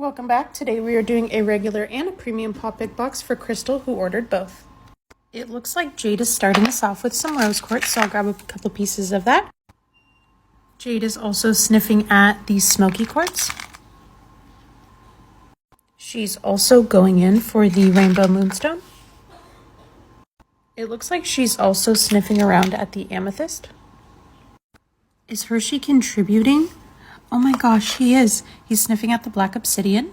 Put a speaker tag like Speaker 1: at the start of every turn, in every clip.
Speaker 1: Welcome back. Today we are doing a regular and a premium pop pick box for Crystal, who ordered both. It looks like Jade is starting us off with some rose quartz, so I'll grab a couple pieces of that. Jade is also sniffing at the smoky quartz. She's also going in for the rainbow moonstone. It looks like she's also sniffing around at the amethyst. Is Hershey contributing? Oh my gosh, he is. He's sniffing at the black obsidian.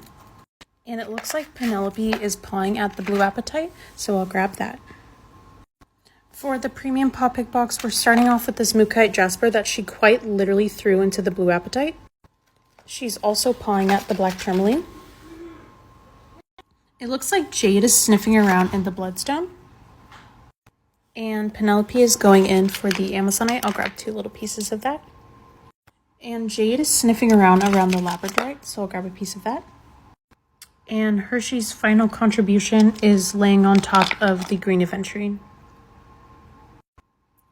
Speaker 1: And it looks like Penelope is pawing at the blue apatite, so I'll grab that. For the premium pop pick box, we're starting off with this mookite jasper that she quite literally threw into the blue apatite. She's also pawing at the black tourmaline. It looks like Jade is sniffing around in the bloodstone. And Penelope is going in for the amazonite. I'll grab two little pieces of that. And Jade is sniffing around the labradorite, so I'll grab a piece of that. And Hershey's final contribution is laying on top of the green aventurine.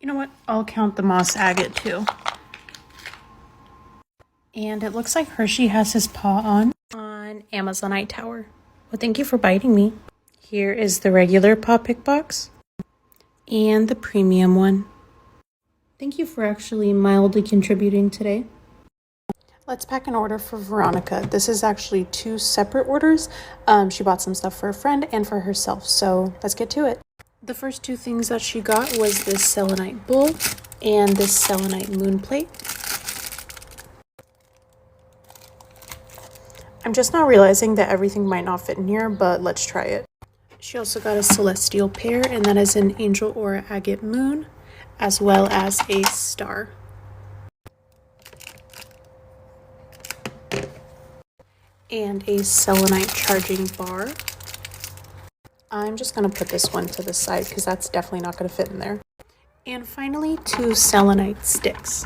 Speaker 1: You know what? I'll count the moss agate too. And it looks like Hershey has his paw on amazonite tower. Well, thank you for biting me. Here is the regular pop pick box and the premium one. Thank you for actually mildly contributing today. Let's pack an order for Veronica. This is actually two separate orders. She bought some stuff for a friend and for herself, so let's get to it. The first two things that she got was this selenite bowl and this selenite moon plate. I'm just now realizing that everything might not fit in here, but let's try it. She also got a celestial pair, and that is an angel aura agate moon, as well as a star. And a selenite charging bar. I'm just going to put this one to the side because that's definitely not going to fit in there. And finally, two selenite sticks.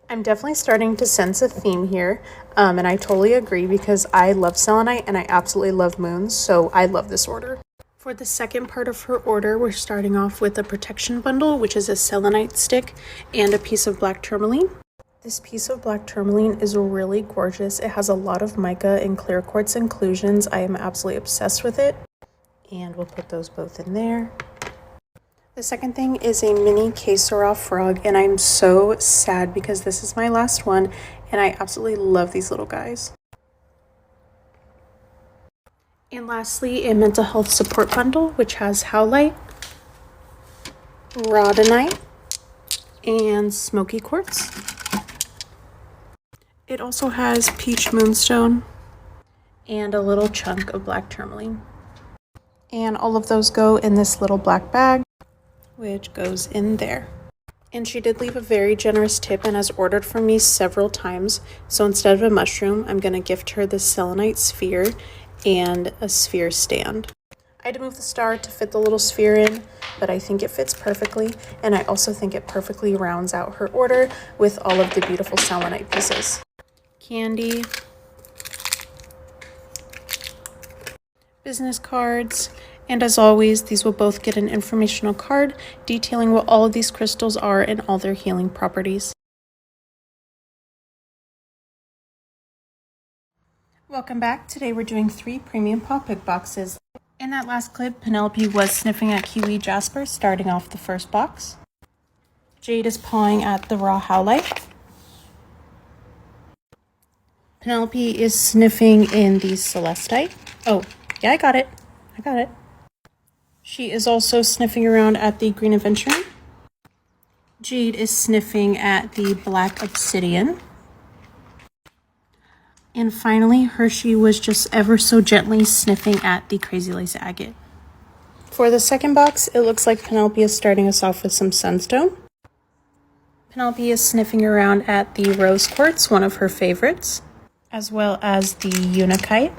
Speaker 1: I'm definitely starting to sense a theme here, and I totally agree because I love selenite and I absolutely love moons, so I love this order. For the second part of her order, we're starting off with a protection bundle, which is a selenite stick and a piece of black tourmaline. This piece of black tourmaline is really gorgeous. It has a lot of mica and clear quartz inclusions. I am absolutely obsessed with it. And we'll put those both in there. The second thing is a mini Kesara frog, and I'm so sad because this is my last one, and I absolutely love these little guys. And lastly, a mental health support bundle, which has howlite, rhodonite, and smoky quartz. It also has peach moonstone and a little chunk of black tourmaline. And all of those go in this little black bag, which goes in there. And she did leave a very generous tip and has ordered from me several times. So instead of a mushroom, I'm going to gift her this selenite sphere and a sphere stand. I had to move the star to fit the little sphere in, but I think it fits perfectly. And I also think it perfectly rounds out her order with all of the beautiful selenite pieces. Candy, business cards, and as always, these will both get an informational card detailing what all of these crystals are and all their healing properties. Welcome back. Today we're doing 3 premium pop pick boxes. In that last clip, Penelope was sniffing at kiwi jasper, starting off the first box. Jade is pawing at the raw howlite. Penelope is sniffing in the celestite. Oh, yeah, I got it. She is also sniffing around at the green aventurine. Jade is sniffing at the black obsidian. And finally, Hershey was just ever so gently sniffing at the crazy lace agate. For the second box, it looks like Penelope is starting us off with some sunstone. Penelope is sniffing around at the rose quartz, one of her favorites, as well as the unakite.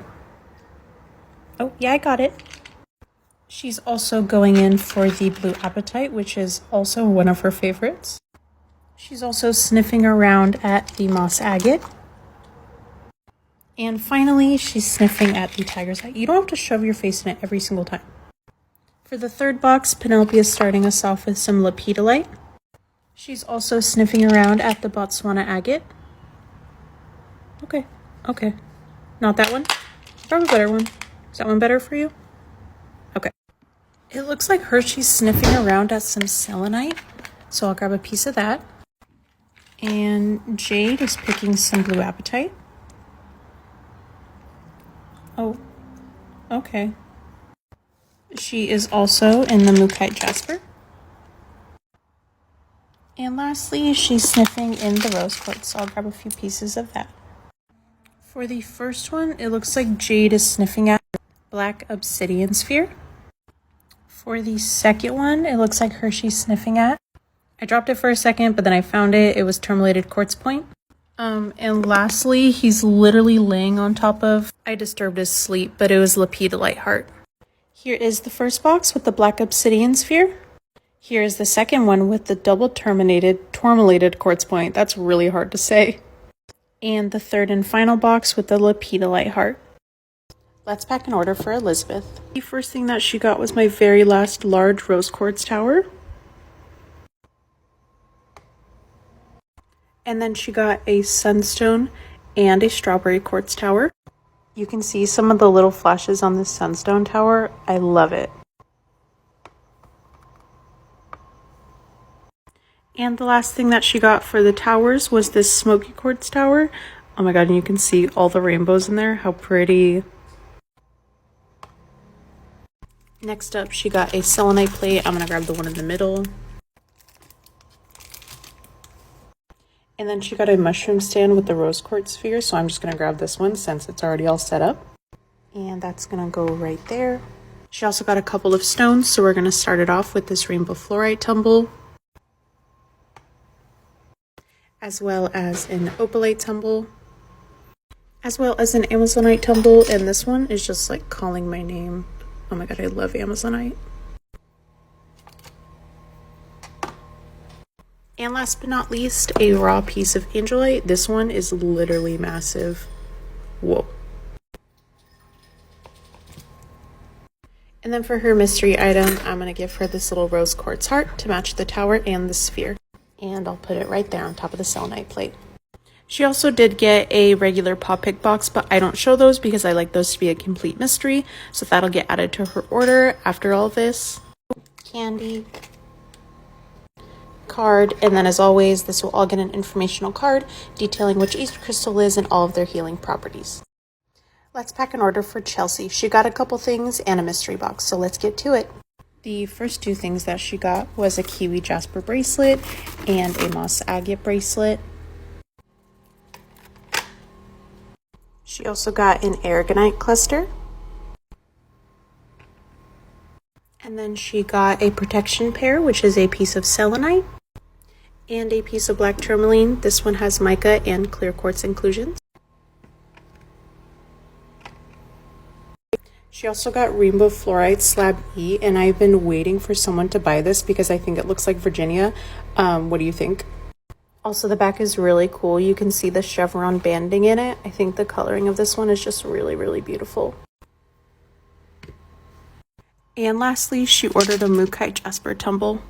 Speaker 1: Oh, yeah, I got it. She's also going in for the blue apatite, which is also one of her favorites. She's also sniffing around at the moss agate. And finally, she's sniffing at the tiger's eye. You don't have to shove your face in it every single time. For the third box, Penelope is starting us off with some lepidolite. She's also sniffing around at the Botswana agate. Okay. Okay. Not that one? Grab a better one. Is that one better for you? Okay. It looks like Hershey's sniffing around at some selenite, so I'll grab a piece of that. And Jade is picking some blue apatite. Oh, okay. She is also in the Mookaite Jasper. And lastly, she's sniffing in the rose quartz, so I'll grab a few pieces of that. For the first one, it looks like Jade is sniffing at black obsidian sphere. For the second one, it looks like Hershey's sniffing at. I dropped it for a second, but then I found it. It was tourmalated quartz point. And lastly, he's literally laying on top of, I disturbed his sleep, but it was lepidolite heart. Here is the first box with the black obsidian sphere. Here is the second one with the double tourmalated quartz point. That's really hard to say. And the third and final box with the lepidolite heart. Let's pack an order for Elizabeth. The first thing that she got was my very last large rose quartz tower. And then she got a sunstone and a strawberry quartz tower. You can see some of the little flashes on this sunstone tower. I love it. And the last thing that she got for the towers was this smoky quartz tower. Oh my god, and you can see all the rainbows in there. How pretty. Next up, she got a selenite plate. I'm gonna grab the one in the middle. And then she got a mushroom stand with the rose quartz sphere, so I'm just gonna grab this one since it's already all set up. And that's gonna go right there. She also got a couple of stones, so we're gonna start it off with this rainbow fluorite tumble, as well as an opalite tumble, as well as an amazonite tumble, and this one is just like calling my name. Oh my god, I love amazonite. And last but not least, a raw piece of angelite. This one is literally massive. Whoa. And then for her mystery item, I'm going to give her this little rose quartz heart to match the tower and the sphere. And I'll put it right there on top of the selenite plate. She also did get a regular paw pick box, but I don't show those because I like those to be a complete mystery. So that'll get added to her order after all this. Candy, card, and then as always, this will all get an informational card detailing which each crystal is and all of their healing properties. Let's pack an order for Chelsea. She got a couple things and a mystery box, so let's get to it. The first two things that she got was a kiwi jasper bracelet and a moss agate bracelet. She also got an aragonite cluster. And then she got a protection pair, which is a piece of selenite and a piece of black tourmaline. This one has mica and clear quartz inclusions. She also got rainbow fluorite slab E, and I've been waiting for someone to buy this because I think it looks like Virginia. What do you think? Also, the back is really cool. You can see the chevron banding in it. I think the coloring of this one is just really, really beautiful. And lastly, she ordered a Mookaite Jasper tumble.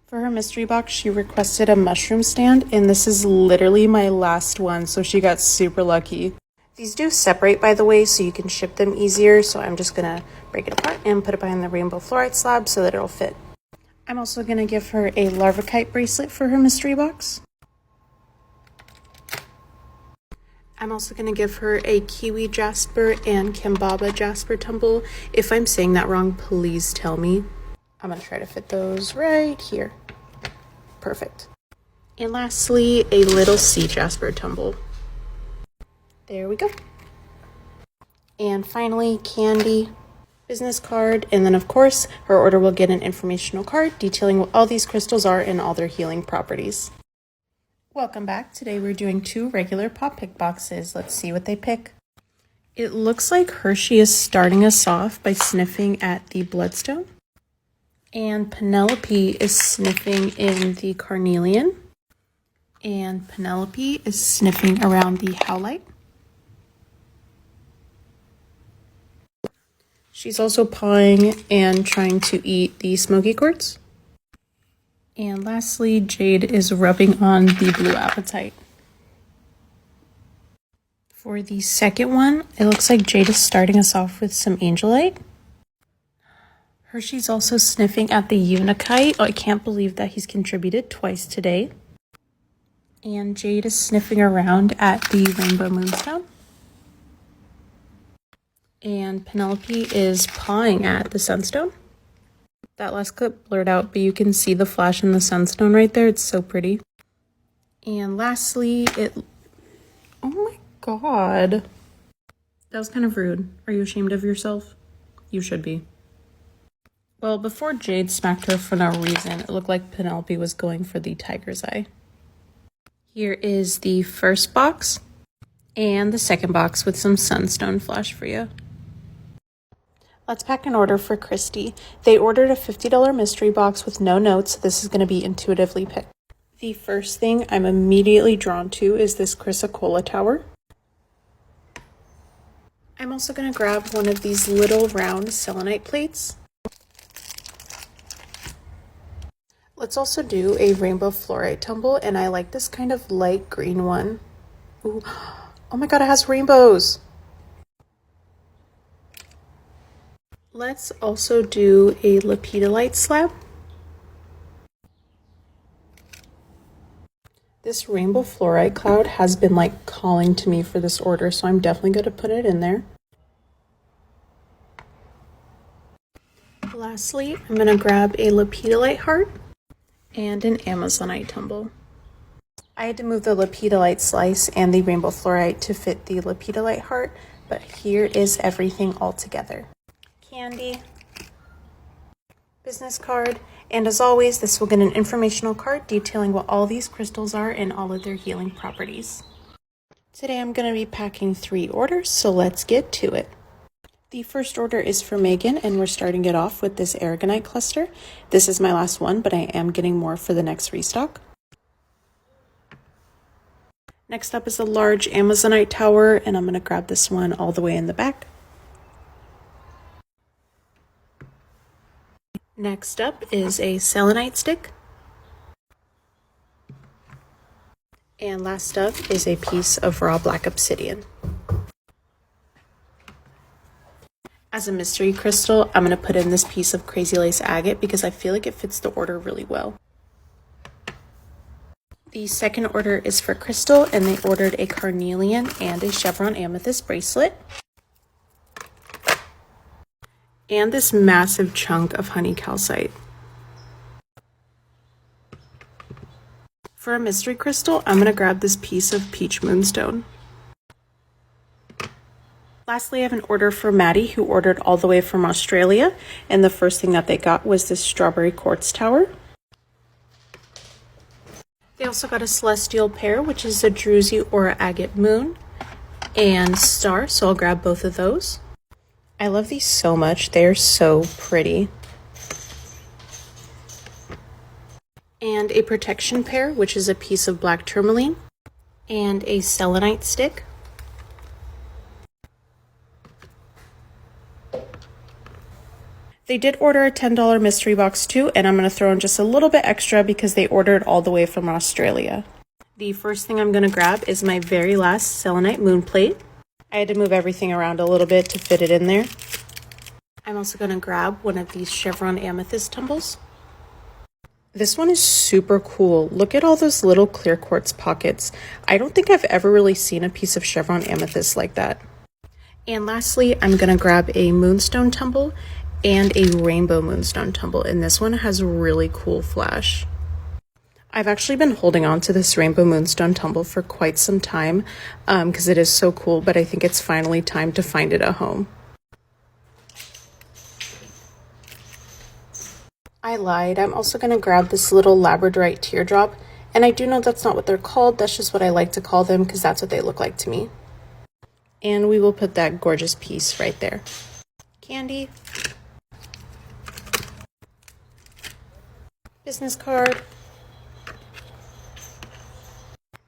Speaker 1: For her mystery box, she requested a mushroom stand, and this is literally my last one, so she got super lucky. These do separate, by the way, so you can ship them easier, so I'm just gonna break it apart and put it behind the rainbow fluorite slab so that it'll fit. I'm also gonna give her a larvakite bracelet for her mystery box. I'm also going to give her a kiwi jasper and kimbaba jasper tumble. If I'm saying that wrong, please tell me. I'm going to try to fit those right here. Perfect. And lastly, a little sea jasper tumble. There we go. And finally, candy, business card, and then of course, her order will get an informational card detailing what all these crystals are and all their healing properties. Welcome back. Today we're doing two regular pop pick boxes. Let's see what they pick. It looks like Hershey is starting us off by sniffing at the bloodstone. And Penelope is sniffing in the carnelian. And Penelope is sniffing around the howlite. She's also pawing and trying to eat the smoky quartz. And lastly, Jade is rubbing on the blue apatite. For the second one, it looks like Jade is starting us off with some angelite. Hershey's also sniffing at the unikite. Oh, I can't believe that he's contributed twice today. And Jade is sniffing around at the rainbow moonstone. And Penelope is pawing at the sunstone. That last clip blurred out, but you can see the flash in the sunstone right there. It's so pretty. And lastly, oh my god. That was kind of rude. Are you ashamed of yourself? You should be. Well, before Jade smacked her for no reason, it looked like Penelope was going for the tiger's eye. Here is the first box and the second box with some sunstone flash for you. Let's pack an order for Christy. They ordered a $50 mystery box with no notes, so this is going to be intuitively picked. The first thing I'm immediately drawn to is this chrysocolla tower. I'm also going to grab one of these little round selenite plates. Let's also do a rainbow fluorite tumble, and I like this kind of light green one. Ooh. Oh my god, it has rainbows! Let's also do a lepidolite slab. This rainbow fluorite cloud has been like calling to me for this order, so I'm definitely going to put it in there. Lastly, I'm going to grab a lepidolite heart and an amazonite tumble. I had to move the lepidolite slice and the rainbow fluorite to fit the lepidolite heart, but here is everything all together. Candy, business card, and as always, this will get an informational card detailing what all these crystals are and all of their healing properties. Today I'm going to be packing 3 orders, so let's get to it. The first order is for Megan, and we're starting it off with this aragonite cluster. This is my last one, but I am getting more for the next restock. Next up is a large amazonite tower, and I'm going to grab this one all the way in the back. Next up is a selenite stick. And last up is a piece of raw black obsidian. As a mystery crystal, I'm going to put in this piece of crazy lace agate because I feel like it fits the order really well. The second order is for Crystal, and they ordered a carnelian and a chevron amethyst bracelet. And this massive chunk of honey calcite. For a mystery crystal, I'm going to grab this piece of peach moonstone. Lastly, I have an order for Maddie, who ordered all the way from Australia, and the first thing that they got was this strawberry quartz tower. They also got a celestial pair, which is a druzy aura agate moon and star, so I'll grab both of those. I love these so much. They're so pretty. And a protection pair, which is a piece of black tourmaline and a selenite stick. They did order a $10 mystery box too, and I'm going to throw in just a little bit extra because they ordered all the way from Australia. The first thing I'm going to grab is my very last selenite moon plate. I had to move everything around a little bit to fit it in there. I'm also going to grab one of these chevron amethyst tumbles. This one is super cool. Look at all those little clear quartz pockets. I don't think I've ever really seen a piece of chevron amethyst like that. And lastly, I'm going to grab a moonstone tumble and a rainbow moonstone tumble, and this one has really cool flash. I've actually been holding on to this rainbow moonstone tumble for quite some time because it is so cool, but I think it's finally time to find it at home. I lied. I'm also going to grab this little labradorite teardrop, and I do know that's not what they're called. That's just what I like to call them because that's what they look like to me. And we will put that gorgeous piece right there. Candy. Business card.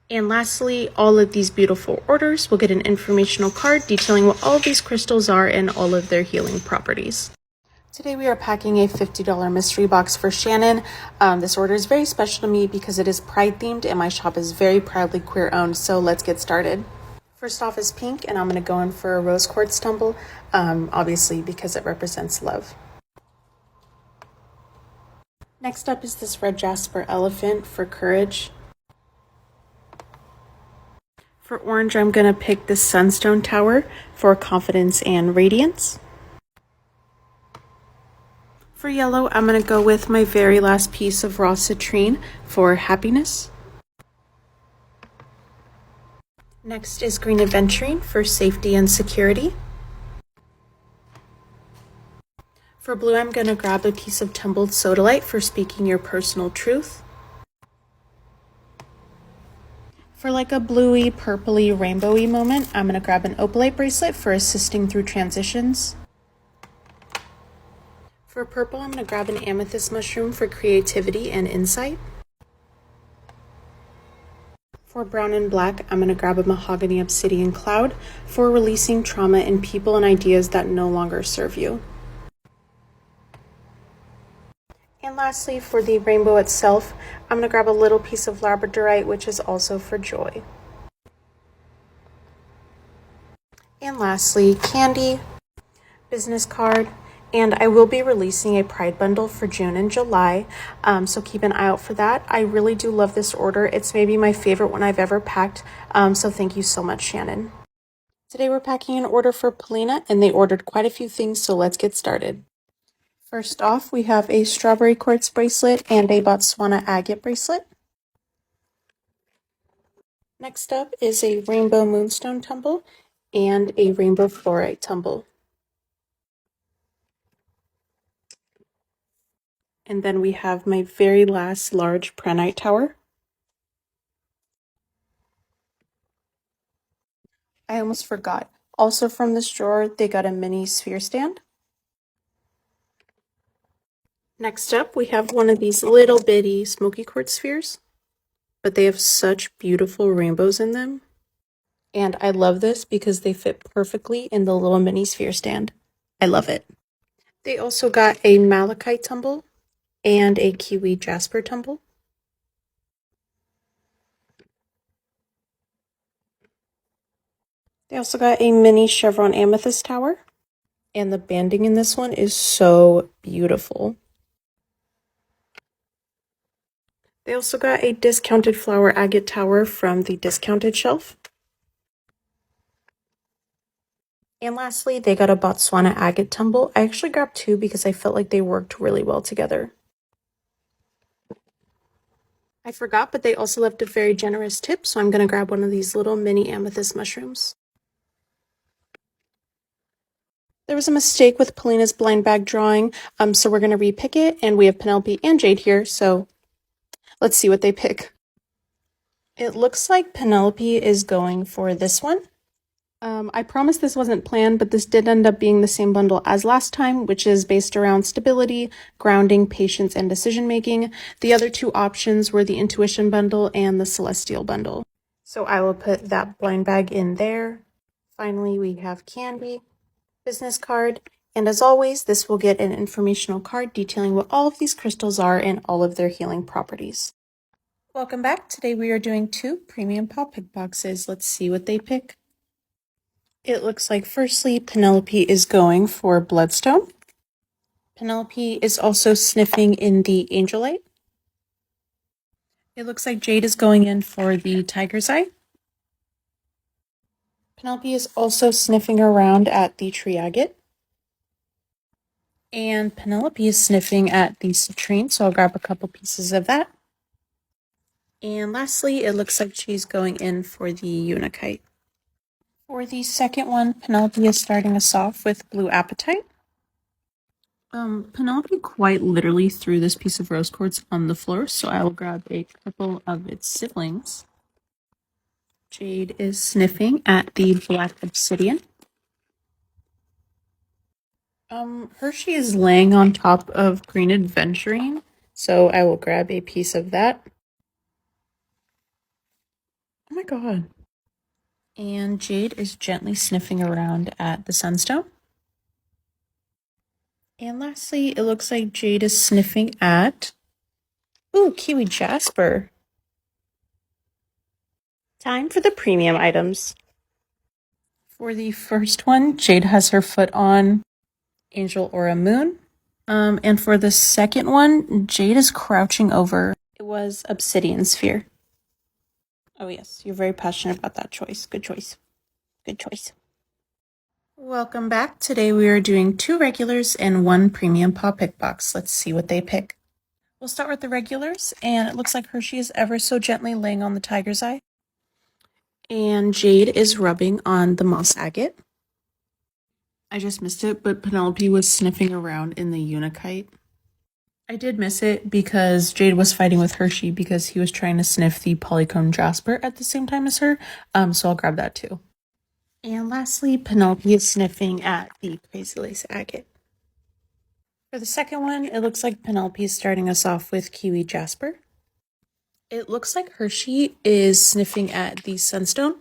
Speaker 1: And lastly, all of these beautiful orders will get an informational card detailing what all of these crystals are and all of their healing properties. Today we are packing a $50 mystery box for Shannon. This order is very special to me because it is Pride themed and my shop is very proudly queer owned, so let's get started. First off is pink, and I'm going to go in for a rose quartz tumble, obviously because it represents love. Next up is this red jasper elephant for courage. For orange, I'm going to pick this sunstone tower for confidence and radiance. For yellow, I'm going to go with my very last piece of raw citrine for happiness. Next is green aventurine for safety and security. For blue, I'm going to grab a piece of tumbled sodalite for speaking your personal truth. For like a bluey, purpley, rainbowy moment, I'm going to grab an opalite bracelet for assisting through transitions. For purple, I'm going to grab an amethyst mushroom for creativity and insight. For brown and black, I'm going to grab a mahogany obsidian cloud for releasing trauma in people and ideas that no longer serve you. And lastly, for the rainbow itself, I'm going to grab a little piece of labradorite, which is also for joy. And lastly, candy, business card, and I will be releasing a Pride bundle for June and July, so keep an eye out for that. I really do love this order. It's maybe my favorite one I've ever packed, so thank you so much, Shannon. Today we're packing an order for Polina, and they ordered quite a few things, so let's get started. First off, we have a strawberry quartz bracelet and a Botswana agate bracelet. Next up is a rainbow moonstone tumble and a rainbow fluorite tumble. And then we have my very last large prehnite tower. I almost forgot. Also from this drawer, they got a mini sphere stand. Next up, we have one of these little bitty smoky quartz spheres, but they have such beautiful rainbows in them. And I love this because they fit perfectly in the little mini sphere stand. I love it. They also got a malachite tumble and a kiwi jasper tumble. They also got a mini chevron amethyst tower. And the banding in this one is so beautiful. They also got a discounted flower agate tower from the discounted shelf. And lastly, they got a Botswana agate tumble. I actually grabbed two because I felt like they worked really well together. I forgot, but they also left a very generous tip, so I'm going to grab one of these little mini amethyst mushrooms. There was a mistake with Polina's blind bag drawing, so we're going to repick it, and we have Penelope and Jade here, so let's see what they pick. It looks like Penelope is going for this one. I promise this wasn't planned, but this did end up being the same bundle as last time, which is based around stability, grounding, patience, and decision making. The other two options were the intuition bundle and the celestial bundle. So I will put that blind bag in there. Finally, we have candy, business card, and as always, this will get an informational card detailing what all of these crystals are and all of their healing properties. Welcome back. Today we are doing two premium pop pick boxes. Let's see what they pick. It looks like firstly, Penelope is going for Bloodstone. Penelope is also sniffing in the Angelite. It looks like Jade is going in for the Tiger's Eye. Penelope is also sniffing around at the Tree Agate. And Penelope is sniffing at the Citrine, so I'll grab a couple pieces of that. And lastly, it looks like she's going in for the Unakite. For the second one, Penelope is starting us off with Blue Apatite. Penelope quite literally threw this piece of rose quartz on the floor, so I will grab a couple of its siblings. Jade is sniffing at the black obsidian. Hershey is laying on top of green aventurine, so I will grab a piece of that. Oh my god. And Jade is gently sniffing around at the sunstone. And lastly, it looks like Jade is sniffing at, ooh, Kiwi Jasper. Time for the premium items. For the first one, Jade has her foot on Angel Aura Moon. And for the second one, Jade is crouching over. It was Obsidian Sphere. Oh yes, you're very passionate about that choice. Good choice. Good choice. Welcome back. Today we are doing 2 regulars and 1 premium paw pick box. Let's see what they pick. We'll start with the regulars, and it looks like Hershey is ever so gently laying on the tiger's eye. And Jade is rubbing on the moss agate. I just missed it, but Penelope was sniffing around in the Unikite. I did miss it because Jade was fighting with Hershey because he was trying to sniff the Polychrome Jasper at the same time as her, so I'll grab that too. And lastly, Penelope is sniffing at the Crazy Lace Agate. For the second one, it looks like Penelope is starting us off with Kiwi Jasper. It looks like Hershey is sniffing at the Sunstone.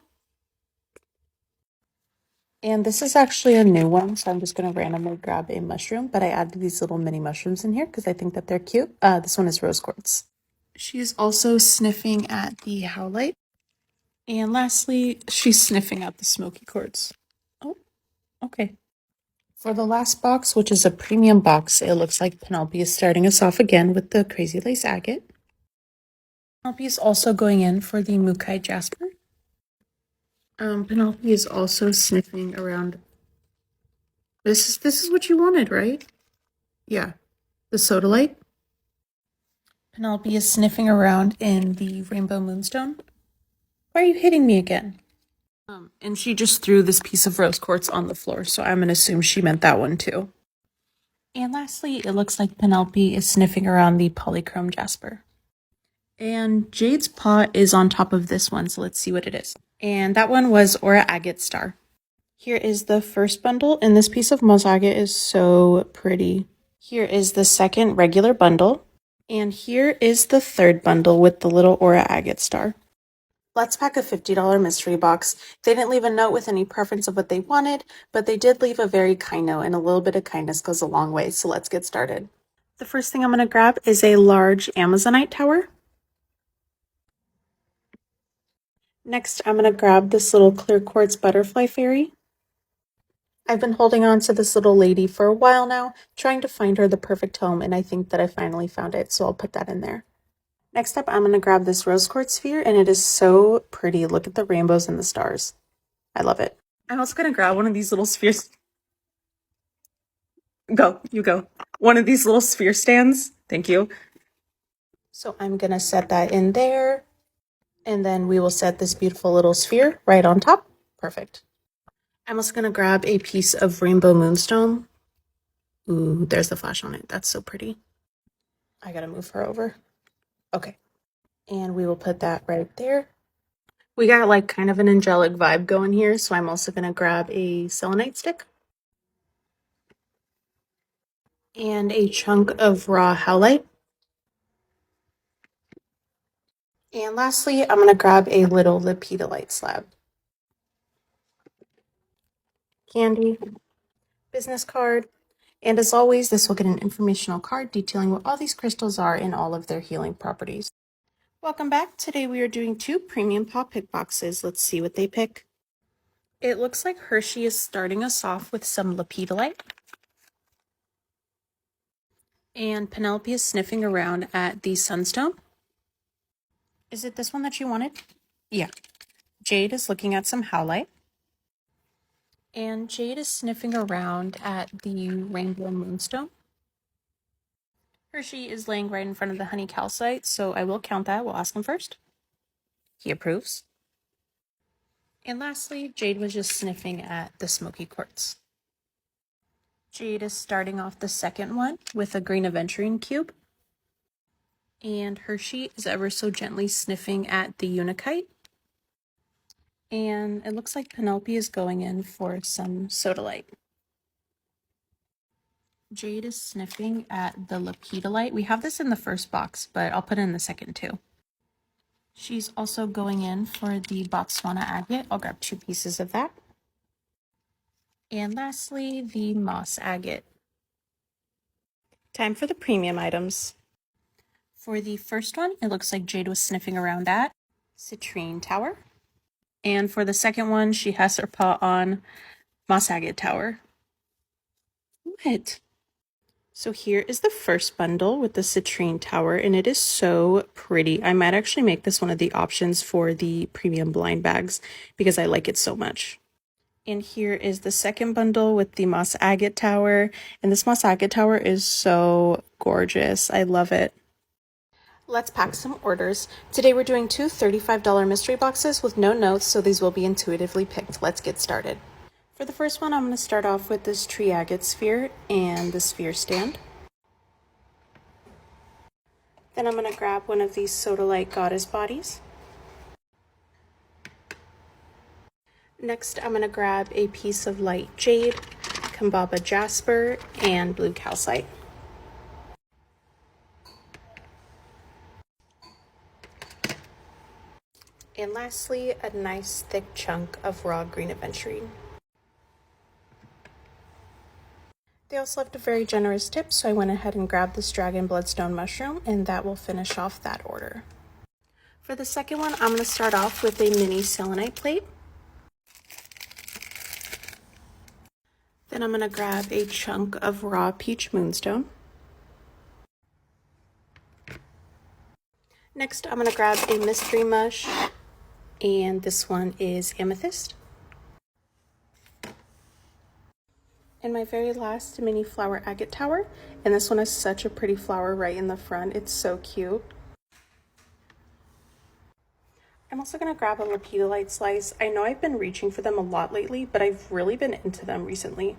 Speaker 1: And this is actually a new one, so I'm just going to randomly grab a mushroom, but I added these little mini mushrooms in here because I think that they're cute. This one is rose quartz. She's also sniffing at the howlite. And lastly, she's sniffing out the smoky quartz. Oh, okay. For the last box, which is a premium box, it looks like Penelope is starting us off again with the Crazy Lace Agate. Penelope is also going in for the Mukai Jasper. Penelope is also sniffing around. This is what you wanted, right? Yeah, the sodalite. Penelope is sniffing around in the Rainbow Moonstone. Why are you hitting me again? And she just threw this piece of rose quartz on the floor, so I'm gonna assume she meant that one too. And lastly, it looks like Penelope is sniffing around the Polychrome Jasper. And Jade's paw is on top of this one, so let's see what it is. And that one was Aura Agate Star. Here is the first bundle, and this piece of moss agate is so pretty. Here is the second regular bundle, and here is the third bundle with the little Aura Agate Star. Let's pack a $50 mystery box. They didn't leave a note with any preference of what they wanted, but they did leave a very kind note, and a little bit of kindness goes a long way, so let's get started. The first thing I'm going to grab is a large Amazonite tower. Next, I'm going to grab this little clear quartz butterfly fairy. I've been holding on to this little lady for a while now, trying to find her the perfect home, and I think that I finally found it, so I'll put that in there. Next up, I'm going to grab this rose quartz sphere, and it is so pretty. Look at the rainbows and the stars. I love it. I'm also going to grab one of these little spheres. Go, you go. One of these little sphere stands. Thank you. So I'm going to set that in there, and then we will set this beautiful little sphere right on top. Perfect. I'm also going to grab a piece of rainbow moonstone. Ooh, there's the flash on it. That's so pretty. I gotta move her over. Okay. And we will put that right there. We got like kind of an angelic vibe going here, so I'm also gonna grab a selenite stick. And a chunk of raw howlite. And lastly, I'm gonna grab a little lepidolite slab. Candy, business card, and as always, this will get an informational card detailing what all these crystals are and all of their healing properties. Welcome back. Today we are doing 2 premium paw pick boxes. Let's see what they pick. It looks like Hershey is starting us off with some lepidolite. And Penelope is sniffing around at the sunstone. Is it this one that you wanted? Yeah. Jade is looking at some howlite. And Jade is sniffing around at the rainbow moonstone. Hershey is laying right in front of the honey calcite, so I will count that. We'll ask him first. He approves. And lastly, Jade was just sniffing at the smoky quartz. Jade is starting off the second one with a green aventurine cube. And Hershey is ever so gently sniffing at the Unikite. And it looks like Penelope is going in for some sodalite. Jade is sniffing at the lepidolite. We have this in the first box, but I'll put it in the second too. She's also going in for the Botswana agate. I'll grab 2 pieces of that. And lastly, the moss agate. Time for the premium items. For the first one, it looks like Jade was sniffing around at Citrine Tower. And for the second one, she has her paw on Moss Agate Tower. What? So here is the first bundle with the Citrine Tower, and it is so pretty. I might actually make this one of the options for the premium blind bags because I like it so much. And here is the second bundle with the Moss Agate Tower, and this Moss Agate Tower is so gorgeous. I love it. Let's pack some orders. Today we're doing two $35 mystery boxes with no notes, so these will be intuitively picked. Let's get started. For the first one, I'm going to start off with this tree agate sphere and the sphere stand. Then I'm going to grab one of these sodalite goddess bodies. Next, I'm going to grab a piece of light jade, Kambaba jasper, and blue calcite. And lastly, a nice thick chunk of raw green aventurine. They also left a very generous tip, so I went ahead and grabbed this dragon bloodstone mushroom, and that will finish off that order. For the second one, I'm going to start off with a mini selenite plate. Then I'm going to grab a chunk of raw peach moonstone. Next, I'm going to grab a mystery mush, and this one is amethyst. And my very last mini flower agate tower, and this one has such a pretty flower right in the front. It's so cute. I'm also going to grab a lepidolite slice. I know I've been reaching for them a lot lately, but I've really been into them recently.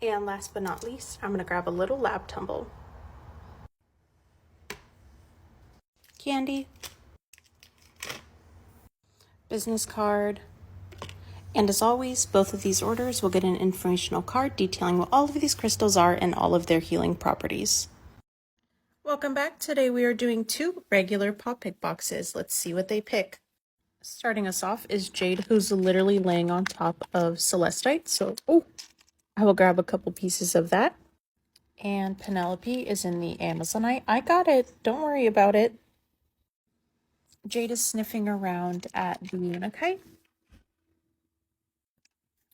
Speaker 1: And last but not least, I'm going to grab a little lab tumble. Candy. Business card. And as always, both of these orders will get an informational card detailing what all of these crystals are and all of their healing properties. Welcome back. Today we are doing two regular pop pick boxes. Let's see what they pick. Starting us off is Jade, who's literally laying on top of celestite. So, I will grab a couple pieces of that. And Penelope is in the amazonite. I got it. Don't worry about it. Jade is sniffing around at the unakite.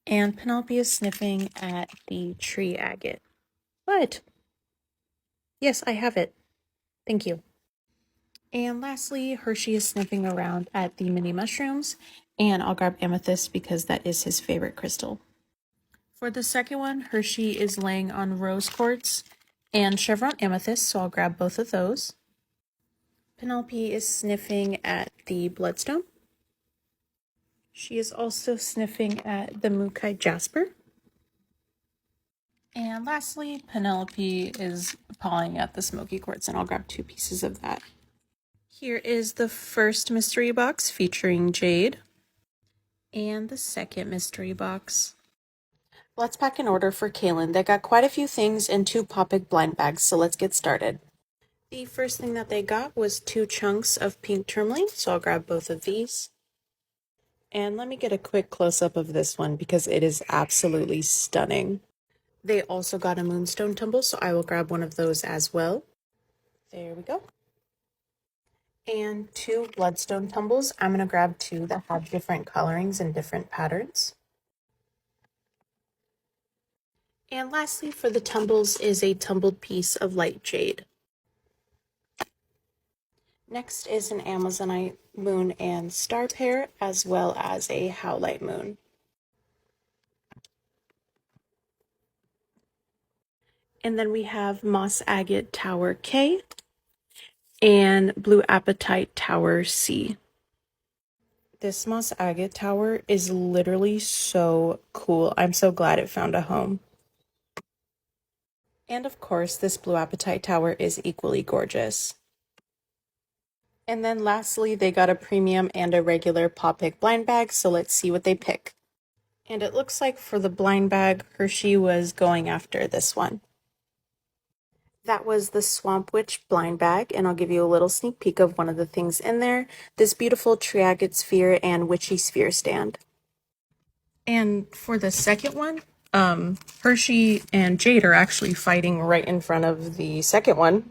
Speaker 1: And Penelope is sniffing at the tree agate. What? Yes, I have it. Thank you. And lastly, Hershey is sniffing around at the mini mushrooms, and I'll grab amethyst because that is his favorite crystal. For the second one, Hershey is laying on rose quartz and chevron amethyst, so I'll grab both of those. Penelope is sniffing at the bloodstone. She is also sniffing at the mookai jasper. And lastly, Penelope is pawing at the smoky quartz, and I'll grab two pieces of that. Here is the first mystery box featuring Jade, and the second mystery box. Let's pack an order for Kaylin. They got quite a few things in two Popic blind bags, so let's get started. The first thing that they got was 2 chunks of pink tourmaline, so I'll grab both of these. And let me get a quick close-up of this one because it is absolutely stunning. They also got a moonstone tumble, so I will grab one of those as well. There we go. And 2 bloodstone tumbles. I'm going to grab 2 that have different colorings and different patterns. And lastly, for the tumbles is a tumbled piece of light jade. Next is an amazonite moon and star pair, as well as a howlite moon. And then we have moss agate tower K and blue apatite tower C. This moss agate tower is literally so cool. I'm so glad it found a home. And of course, this blue apatite tower is equally gorgeous. And then lastly, they got a premium and a regular Popic blind bag, so let's see what they pick. And it looks like for the blind bag, Hershey was going after this one. That was the Swamp Witch blind bag, and I'll give you a little sneak peek of one of the things in there. This beautiful triagate sphere and witchy sphere stand. And for the second one, Hershey and Jade are actually fighting right in front of the second one.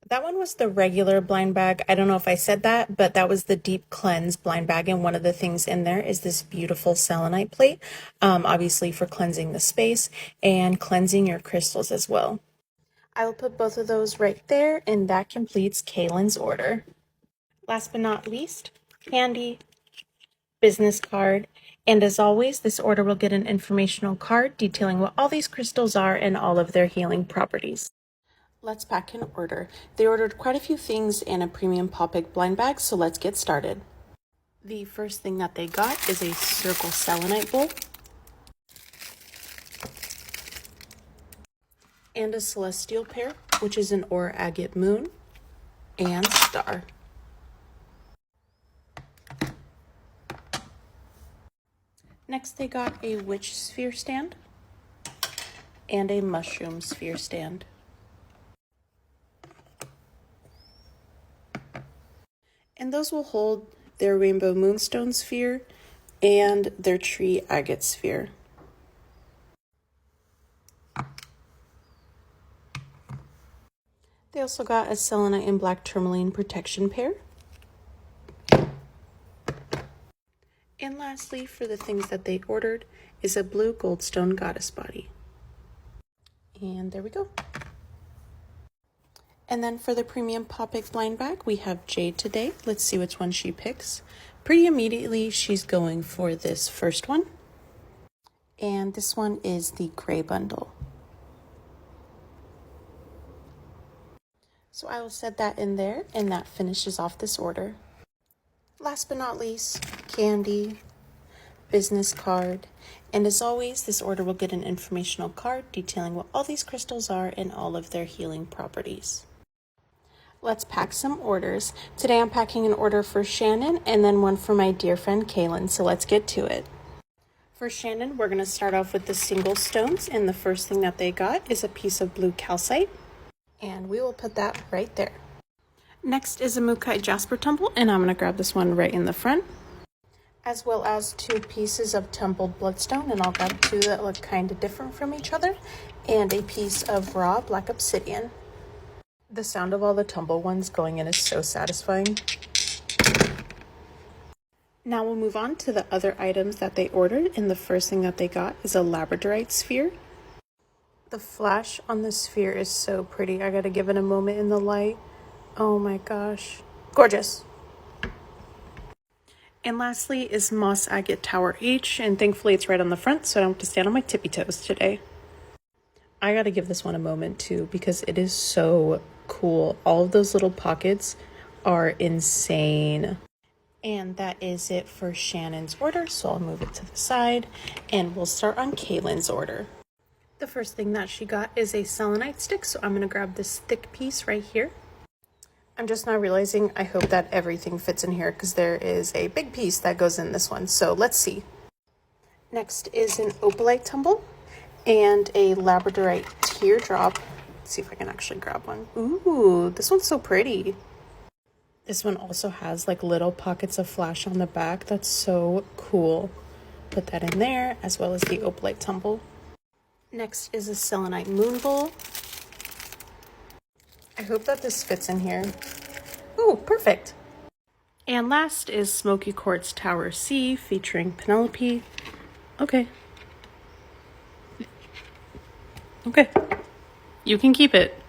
Speaker 1: That one was the regular blind bag. I don't know if I said that, but that was the deep cleanse blind bag. And one of the things in there is this beautiful selenite plate, obviously for cleansing the space and cleansing your crystals as well. I will put both of those right there, and that completes Kaylin's order. Last but not least, candy, business card, and as always, this order will get an informational card detailing what all these crystals are and all of their healing properties. Let's pack an order. They ordered quite a few things and a premium Popic blind bag, so let's get started. The first thing that they got is a circle selenite bowl and a celestial pair, which is an ore agate moon and star. Next, they got a witch sphere stand and a mushroom sphere stand. And those will hold their rainbow moonstone sphere and their tree agate sphere. They also got a selenite and black tourmaline protection pair. And lastly, for the things that they ordered, is a blue goldstone goddess body. And there we go. And then for the premium Popic blind bag, we have Jade today. Let's see which one she picks. Pretty immediately, she's going for this first one. And this one is the gray bundle. So I will set that in there, and that finishes off this order. Last but not least, candy, business card, and as always, this order will get an informational card detailing what all these crystals are and all of their healing properties. Let's pack some orders. Today I'm packing an order for Shannon and then one for my dear friend Kaylin, so let's get to it. For Shannon, we're going to start off with the single stones, and the first thing that they got is a piece of blue calcite, and we will put that right there. Next is a Mukai Jasper tumble, and I'm going to grab this one right in the front, as well as 2 pieces of tumbled bloodstone, and I'll grab 2 that look kind of different from each other, and a piece of raw black obsidian. The sound of all the tumble ones going in is so satisfying. Now we'll move on to the other items that they ordered, and the first thing that they got is a labradorite sphere. The flash on the sphere is so pretty. I gotta give it a moment in the light. Oh my gosh. Gorgeous. And lastly is Moss Agate Tower H, and thankfully it's right on the front, so I don't have to stand on my tippy toes today. I gotta give this one a moment too, because it is so cool. All of those little pockets are insane. And that is it for Shannon's order, so I'll move it to the side, and we'll start on Kaylin's order. The first thing that she got is a selenite stick, so I'm gonna grab this thick piece right here. I'm just now realizing I hope that everything fits in here because there is a big piece that goes in this one, so let's see. Next is an opalite tumble and a labradorite teardrop. Let's see if I can actually grab one. Ooh, this one's so pretty. This one also has like little pockets of flash on the back. That's so cool. Put that in there, as well as the opalite tumble. Next is a selenite moon bowl. I hope that this fits in here. Ooh, perfect. And last is Smoky Quartz Tower C featuring Penelope. Okay. Okay. You can keep it.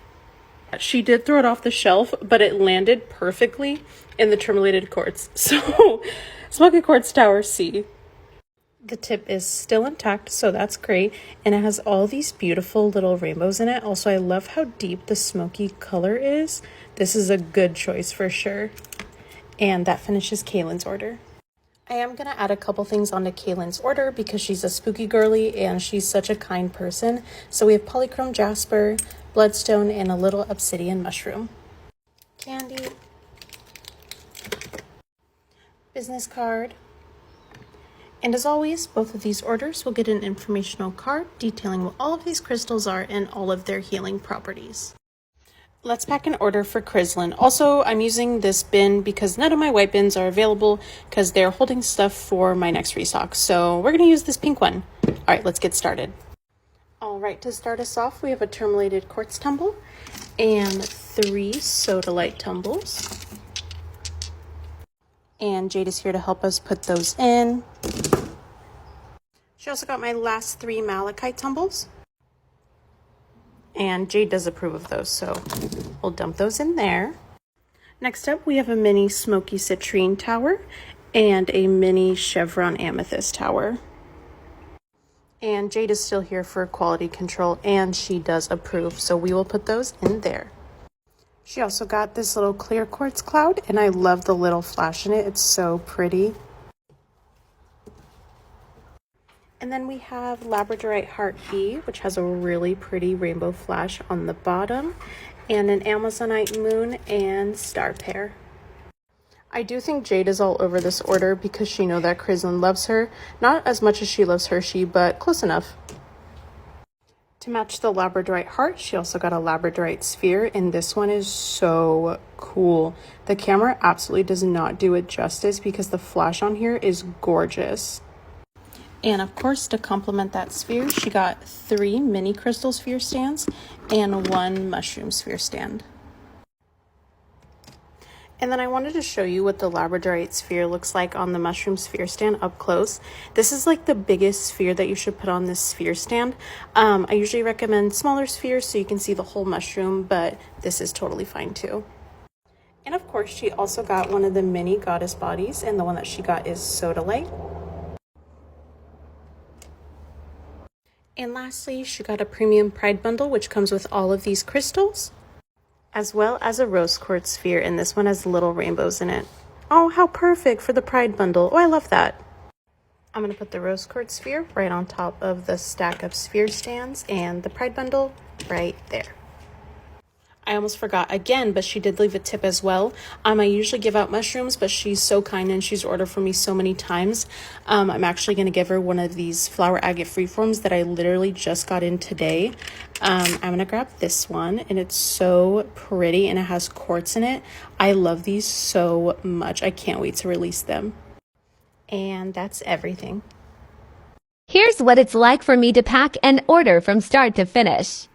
Speaker 1: She did throw it off the shelf, but it landed perfectly in the tourmalated quartz. So, Smoky Quartz Tower C. The tip is still intact, so that's great. And it has all these beautiful little rainbows in it. Also, I love how deep the smoky color is. This is a good choice for sure. And that finishes Kaylin's order. I am going to add a couple things onto Kaylin's order because she's a spooky girly and she's such a kind person. So we have polychrome jasper, bloodstone, and a little obsidian mushroom. Candy. Business card. And as always, both of these orders will get an informational card detailing what all of these crystals are and all of their healing properties. Let's pack an order for Crislin. Also, I'm using this bin because none of my white bins are available because they're holding stuff for my next restock. So we're going to use this pink one. All right, let's get started. All right, to start us off, we have a tourmalated quartz tumble and 3 sodalite tumbles. And Jade is here to help us put those in. She also got my last 3 malachite tumbles. And Jade does approve of those, so we'll dump those in there. Next up, we have a mini smoky citrine tower and a mini chevron amethyst tower. And Jade is still here for quality control, and she does approve, so we will put those in there. She also got this little clear quartz cloud, and I love the little flash in it. It's so pretty. And then we have Labradorite Heart E, which has a really pretty rainbow flash on the bottom, and an Amazonite moon and star pear. I do think Jade is all over this order because she knows that Crislin loves her. Not as much as she loves Hershey, but close enough. To match the Labradorite heart, she also got a Labradorite sphere, and this one is so cool. The camera absolutely does not do it justice because the flash on here is gorgeous. And of course, to complement that sphere, she got 3 mini crystal sphere stands and 1 mushroom sphere stand. And then I wanted to show you what the Labradorite sphere looks like on the mushroom sphere stand up close. This is like the biggest sphere that you should put on this sphere stand. I usually recommend smaller spheres so you can see the whole mushroom, but this is totally fine too. And of course, she also got one of the mini goddess bodies, and the one that she got is sodalite. And lastly, she got a premium pride bundle, which comes with all of these crystals, as well as a rose quartz sphere, and this one has little rainbows in it. Oh, how perfect for the pride bundle. Oh, I love that. I'm going to put the rose quartz sphere right on top of the stack of sphere stands and the pride bundle right there. I almost forgot again, but she did leave a tip as well. I usually give out mushrooms, but she's so kind and she's ordered for me so many times. I'm actually going to give her one of these flower agate freeforms that I literally just got in today. I'm going to grab this one, and it's so pretty and it has quartz in it. I love these so much. I can't wait to release them. And that's everything.
Speaker 2: Here's what it's like for me to pack an order from start to finish.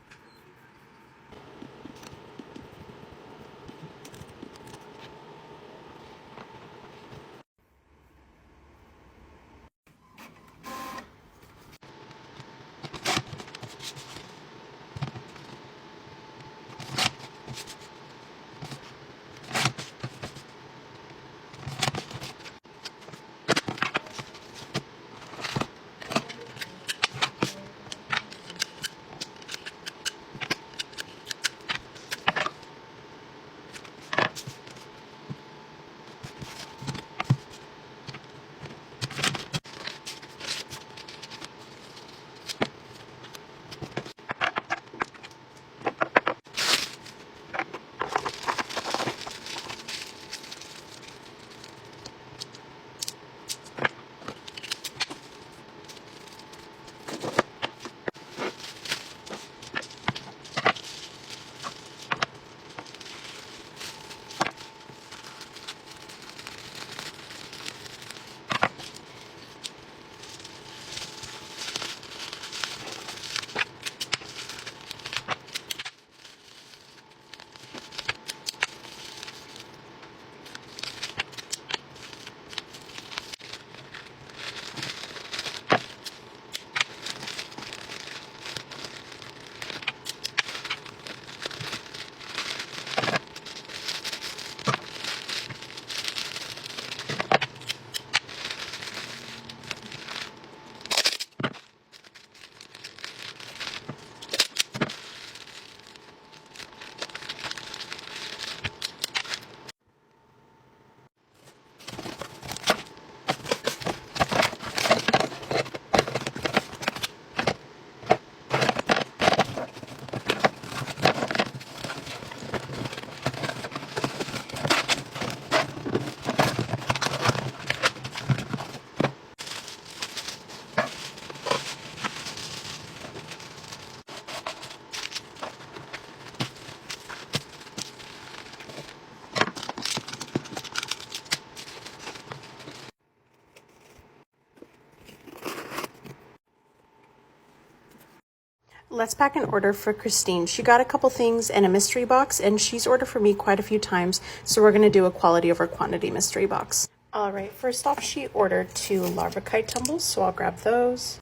Speaker 1: Let's pack an order for Christine. She got a couple things in a mystery box, and she's ordered for me quite a few times, so we're going to do a quality over quantity mystery box. All right, first off, she ordered 2 larvikite tumbles, so I'll grab those.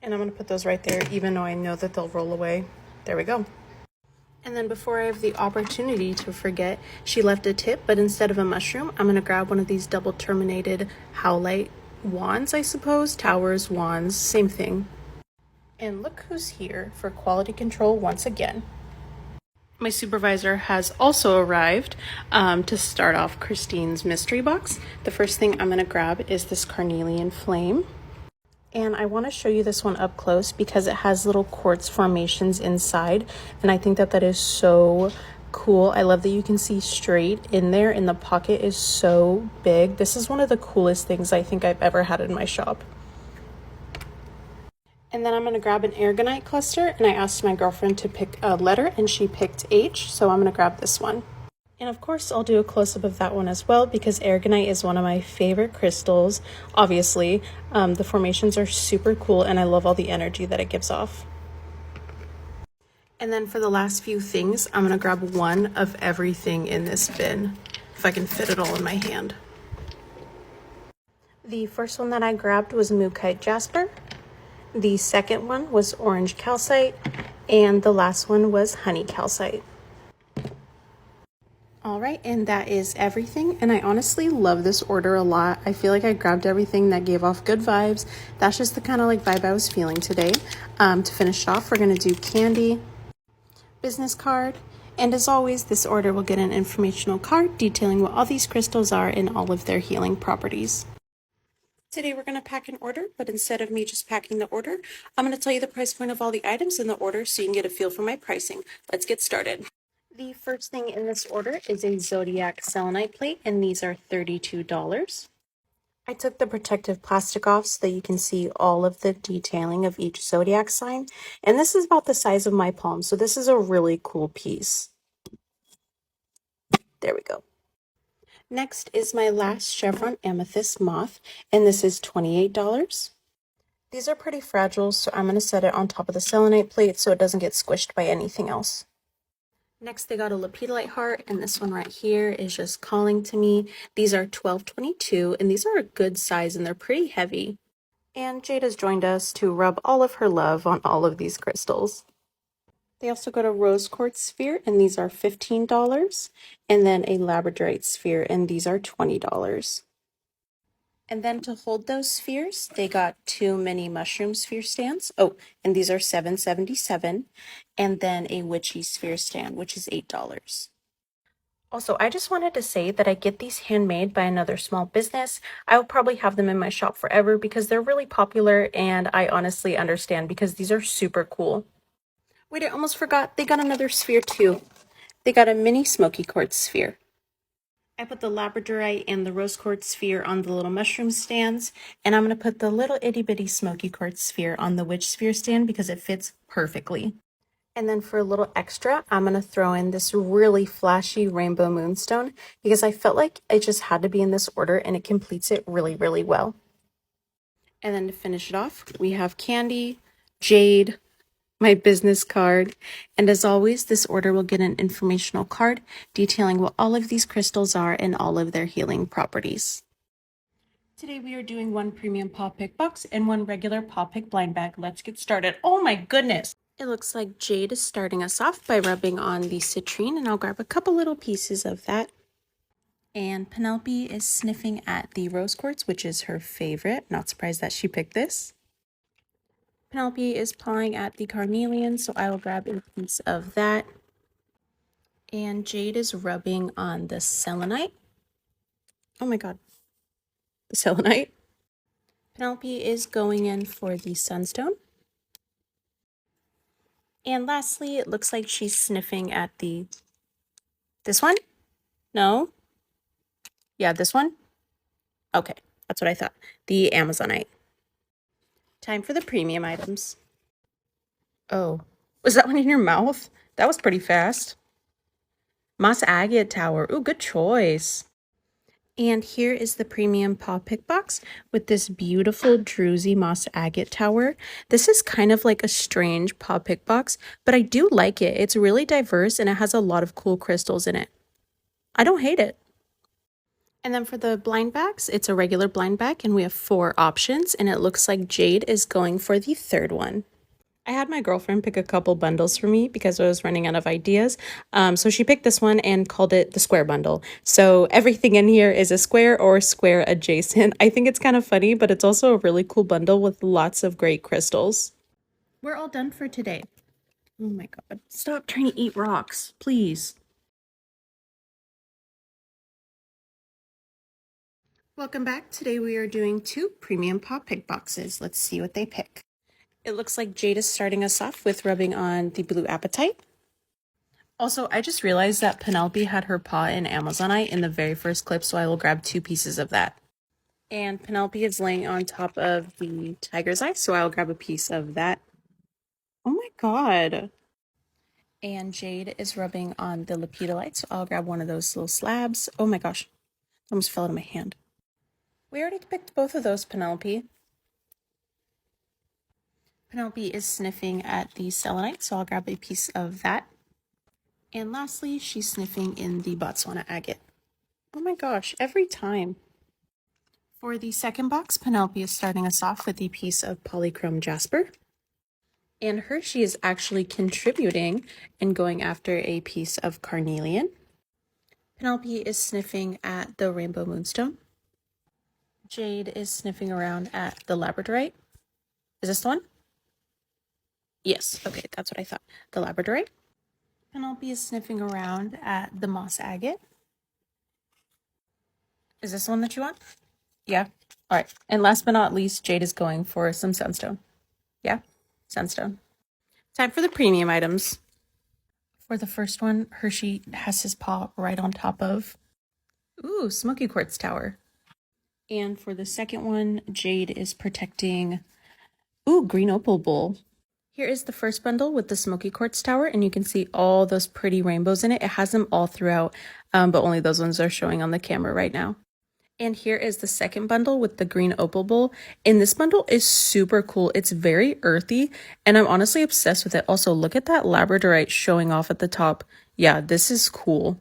Speaker 1: And I'm going to put those right there, even though I know that they'll roll away. There we go. And then before I have the opportunity to forget, she left a tip, but instead of a mushroom, I'm going to grab one of these double terminated howlite wands, I suppose. Towers, wands, same thing. And look who's here for quality control once again. My supervisor has also arrived to start off Christine's mystery box. The first thing I'm going to grab is this carnelian flame. And I want to show you this one up close because it has little quartz formations inside. And I think that that is so cool. I love that you can see straight in there, and the pocket is so big. This is one of the coolest things I think I've ever had in my shop. And then I'm going to grab an aragonite cluster, and I asked my girlfriend to pick a letter, and she picked H, so I'm going to grab this one. And of course, I'll do a close-up of that one as well, because aragonite is one of my favorite crystals, obviously. The formations are super cool, and I love all the energy that it gives off. And then for the last few things, I'm going to grab one of everything in this bin, if I can fit it all in my hand. The first one that I grabbed was Mookite Jasper. The second one was orange calcite, and the last one was honey calcite. All right, and that is everything, and I honestly love this order a lot. I feel like I grabbed everything that gave off good vibes. That's just the kind of like vibe I was feeling today. To finish off, we're gonna do candy, business card, and as always, this order will get an informational card detailing what all these crystals are and all of their healing properties. Today we're going to pack an order, but instead of me just packing the order, I'm going to tell you the price point of all the items in the order so you can get a feel for my pricing. Let's get started. The first thing in this order is a Zodiac selenite plate, and these are $32. I took the protective plastic off so that you can see all of the detailing of each Zodiac sign, and this is about the size of my palm, so this is a really cool piece. There we go. Next is my last chevron amethyst moth, and this is $28. These are pretty fragile, so I'm going to set it on top of the selenite plate so it doesn't get squished by anything else. Next, they got a lepidolite heart, and this one right here is just calling to me. These are $12.22, and these are a good size, and they're pretty heavy. And Jade has joined us to rub all of her love on all of these crystals. They also got a rose quartz sphere, and these are $15, and then a labradorite sphere, and these are $20. And then to hold those spheres, they got 2 mini mushroom sphere stands. Oh, and these are $7.77, and then a witchy sphere stand, which is $8. Also, I just wanted to say that I get these handmade by another small business. I will probably have them in my shop forever because they're really popular, and I honestly understand because these are super cool. Wait, I almost forgot. They got another sphere too. They got a mini smoky quartz sphere. I put the labradorite and the rose quartz sphere on the little mushroom stands, and I'm going to put the little itty bitty smoky quartz sphere on the witch sphere stand because it fits perfectly. And then for a little extra, I'm going to throw in this really flashy rainbow moonstone because I felt like it just had to be in this order and it completes it really, really well. And then to finish it off, we have candy, jade, my business card, and as always, this order will get an informational card detailing what all of these crystals are and all of their healing properties. Today we are doing 1 premium paw pick box and 1 regular paw pick blind bag. Let's get started. Oh my goodness! It looks like Jade is starting us off by rubbing on the citrine, and I'll grab a couple little pieces of that. And Penelope is sniffing at the rose quartz, which is her favorite. Not surprised that she picked this. Penelope is pawing at the carnelian, so I will grab a piece of that. And Jade is rubbing on the selenite. Oh my god. The selenite. Penelope is going in for the sunstone. And lastly, it looks like she's sniffing at this one? No? Yeah, this one? Okay, that's what I thought. The Amazonite. Time for the premium items. Oh, was that one in your mouth? That was pretty fast. Moss Agate Tower. Ooh, good choice. And here is the premium paw pick box with this beautiful druzy moss agate tower. This is kind of like a strange paw pick box, but I do like it. It's really diverse and it has a lot of cool crystals in it. I don't hate it. And then for the blind bags, it's a regular blind bag and we have 4 options and it looks like Jade is going for the third one. I had my girlfriend pick a couple bundles for me because I was running out of ideas. So she picked this one and called it the square bundle. So everything in here is a square or square adjacent. I think it's kind of funny, but it's also a really cool bundle with lots of great crystals. We're all done for today. Oh my god. Stop trying to eat rocks, please. Welcome back. Today we are doing 2 premium paw pick boxes. Let's see what they pick. It looks like Jade is starting us off with rubbing on the Blue Apatite. Also, I just realized that Penelope had her paw in Amazonite in the very first clip, so I will grab 2 pieces of that. And Penelope is laying on top of the tiger's eye, so I'll grab a piece of that. Oh my god. And Jade is rubbing on the lepidolite, so I'll grab one of those little slabs. Oh my gosh, it almost fell out of my hand. We already picked both of those, Penelope. Penelope is sniffing at the selenite, so I'll grab a piece of that. And lastly, she's sniffing in the Botswana agate. Oh my gosh, every time. For the second box, Penelope is starting us off with a piece of polychrome jasper. And Hershey is actually contributing and going after a piece of carnelian. Penelope is sniffing at the rainbow moonstone. Jade is sniffing around at the labradorite. Is this the one? Yes, okay, that's what I thought. The labradorite. Penelope is sniffing around at the moss agate. Is this the one that you want? Yeah. All right. And last but not least, Jade is going for some sunstone. Yeah, sunstone. Time for the premium items. For the first one, Hershey has his paw right on top of, ooh, smoky quartz tower. And for the second one, Jade is protecting, ooh, green opal bowl. Here is the first bundle with the smoky quartz tower, and you can see all those pretty rainbows in it. It has them all throughout, but only those ones are showing on the camera right now. And here is the second bundle with the green opal bowl. And this bundle is super cool. It's very earthy, and I'm honestly obsessed with it. Also, look at that labradorite showing off at the top. Yeah, this is cool.